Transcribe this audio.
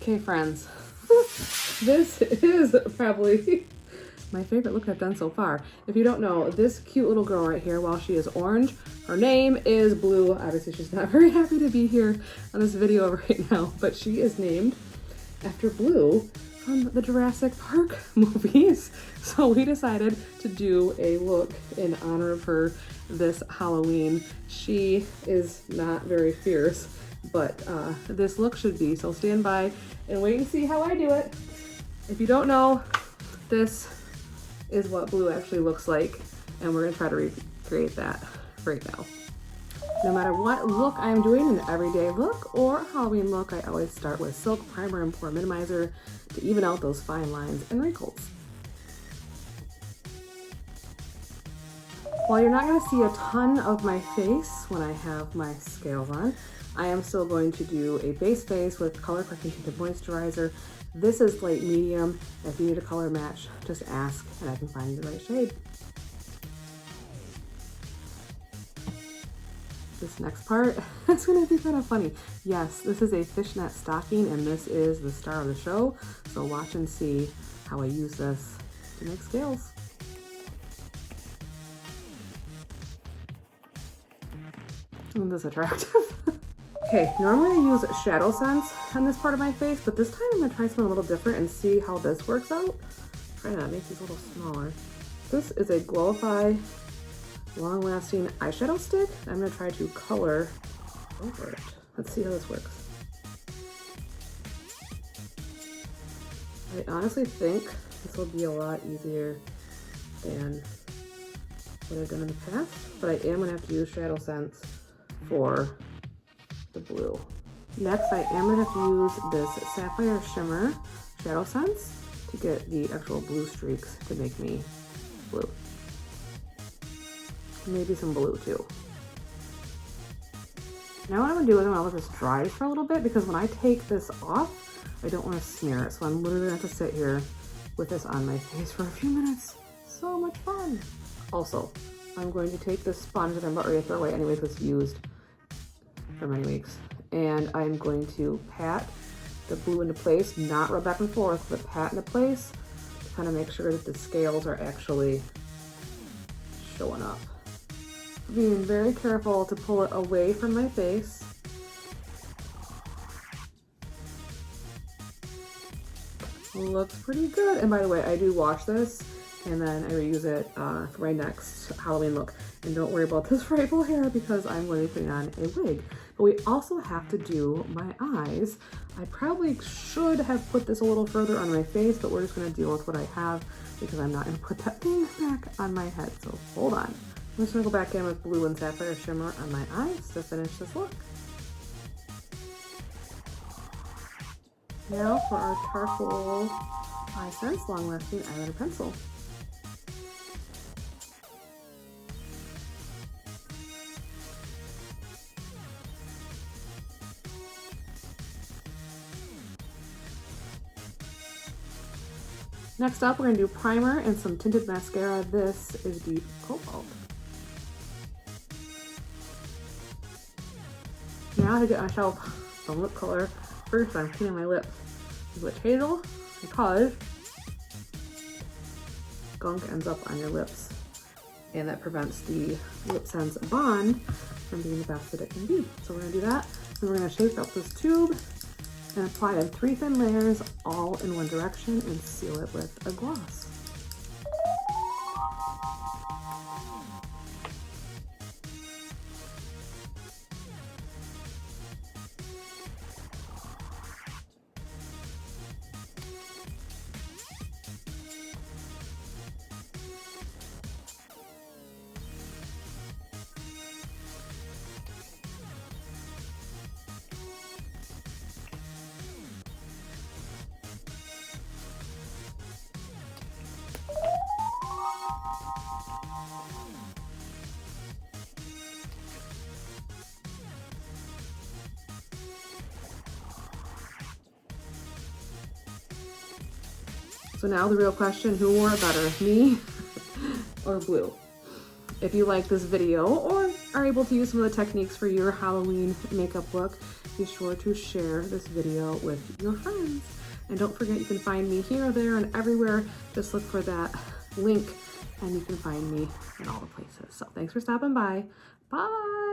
Okay, friends, this is probably my favorite look I've done so far. If you don't know, this cute little girl right here, while she is orange, her name is Blue. Obviously, she's not very happy to be here on this video right now, but she is named after Blue from the Jurassic Park movies. So we decided to do a look in honor of her this Halloween. She is not very fierce, but this look should be. So stand by and wait and see how I do it. If you don't know, this is what Blue actually looks like, and we're gonna try to recreate that right now. No matter what look I'm doing, an everyday look or Halloween look, I always start with silk primer and pore minimizer to even out those fine lines and wrinkles. While you're not going to see a ton of my face when I have my scales on, I am still going to do a base face with color correcting tinted moisturizer. This is light medium. If you need a color match, just ask and I can find you the right shade. This next part is going to be kind of funny. Yes, this is a fishnet stocking and this is the star of the show. So watch and see how I use this to make scales. Isn't this attractive? Okay, normally I use shadow sense on this part of my face, but this time I'm gonna try something a little different and see how this works out. Try to make these a little smaller. This is a Glowify long-lasting eyeshadow stick. I'm gonna try to color over it. Let's see how this works. I honestly think this will be a lot easier than what I've done in the past, but I am gonna have to use shadow sense for the blue. Next, I am gonna have to use this Sapphire Shimmer Shadow Sense to get the actual blue streaks to make me blue. Maybe some blue too. Now what I'm gonna do is I'm gonna let this dry for a little bit, because when I take this off, I don't wanna smear it. So I'm literally gonna have to sit here with this on my face for a few minutes. So much fun. Also, I'm going to take this sponge that I'm about ready to throw away anyways, it's used for many weeks. And I'm going to pat the blue into place, not rub back and forth, but pat into place to kind of make sure that the scales are actually showing up. Being very careful to pull it away from my face. Looks pretty good. And by the way, I do wash this and then I reuse it for my next Halloween look. And don't worry about this frightful hair because I'm going to be putting on a wig. But we also have to do my eyes. I probably should have put this a little further on my face, but we're just gonna deal with what I have because I'm not gonna put that thing back on my head. So hold on. I'm just gonna go back in with Blue and Sapphire Shimmer on my eyes to finish this look. Now for our charcoal eye sense long lasting eyeliner pencil. Next up, we're gonna do primer and some tinted mascara. This is Deep Cobalt. Now to get myself some lip color. First, I'm cleaning my lips with witch hazel because gunk ends up on your lips and that prevents the lip sense bond from being the best that it can be. So we're gonna do that. And we're gonna shape up this tube and apply it in 3 thin layers all in one direction and seal it with a gloss. So now the real question, who wore it better, me or Blue? If you like this video or are able to use some of the techniques for your Halloween makeup look, be sure to share this video with your friends. And don't forget, you can find me here, there, and everywhere. Just look for that link and you can find me in all the places. So thanks for stopping by. Bye.